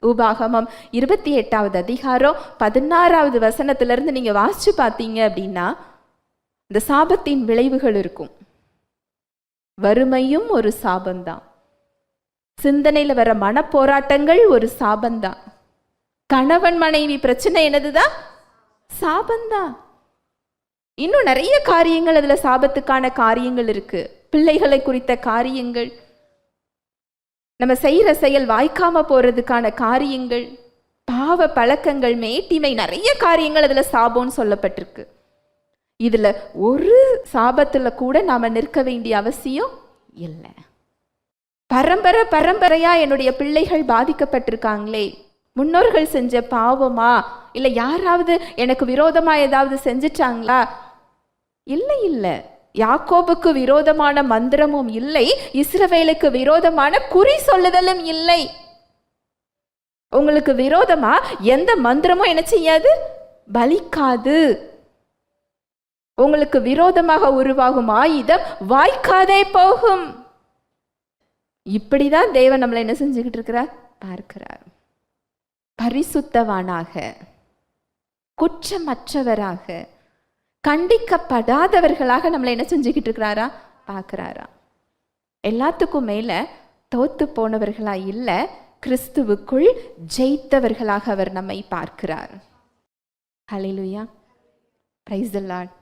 உபாகமம் 28வது அதிகாரம் 16வது வசனத்திலிருந்து நீங்க வாசிச்சு பார்த்தீங்க அப்படின்னா இந்த சாபத்தின் விளைவுகள் இருக்கும். வறுமையும் ஒரு சாபந்தான், சிந்தனையில வர மனப்போராட்டங்கள் ஒரு சாபந்தான், கணவன் மனைவி பிரச்சனை என்னதுதான் சாபந்தான். இன்னும் நிறைய காரியங்கள் அதுல சாபத்துக்கான காரியங்கள் இருக்கு. பிள்ளைகளை குறித்த காரியங்கள், நம்ம செய்யற செயல் வாய்க்காம போறதுக்கான காரியங்கள், பாவ பழக்கங்கள், மேட்டிமை, நிறைய காரியங்கள் அதுல சாபம்னு சொல்லப்பட்டிருக்கு. இதுல ஒரு சாபத்துல கூட நாம நிற்க வேண்டிய அவசியம் இல்லை. பரம்பரையா என்னுடைய பிள்ளைகள் பாதிக்கப்பட்டிருக்காங்களே, முன்னோர்கள் செஞ்ச பாவமா, இல்ல யாராவது எனக்கு விரோதமா ஏதாவது செஞ்சிட்டாங்களா? இல்லை இல்லை. யாக்கோபுக்கு விரோதமான மந்திரமும் இல்லை, இஸ்ரவேலுக்கு விரோதமான குறி சொல்லுதலும் இல்லை. உங்களுக்கு விரோதமா எந்த மந்திரமும் என்ன செய்யாது, பலிக்காது. உங்களுக்கு விரோதமாக உருவாகும் ஆயுதம் வாய்க்காதே போகும். இப்படிதான் தேவன் நம்மளை என்ன செஞ்சுக்கிட்டு இருக்கிறார் பார்க்கிறார். பரிசுத்தவானாக, குற்றமற்றவராக, கண்டிக்கப்படாதவர்களாக நம்மளை என்ன செஞ்சுக்கிட்டு இருக்கிறாரா பார்க்கிறாரா. எல்லாத்துக்கும் மேல தோத்து போனவர்களா இல்ல, கிறிஸ்துவுக்குள் ஜெயித்தவர்களாக அவர் நம்மை பார்க்கிறார். ஹல்லேலூயா, பிரைஸ் தி லார்ட்.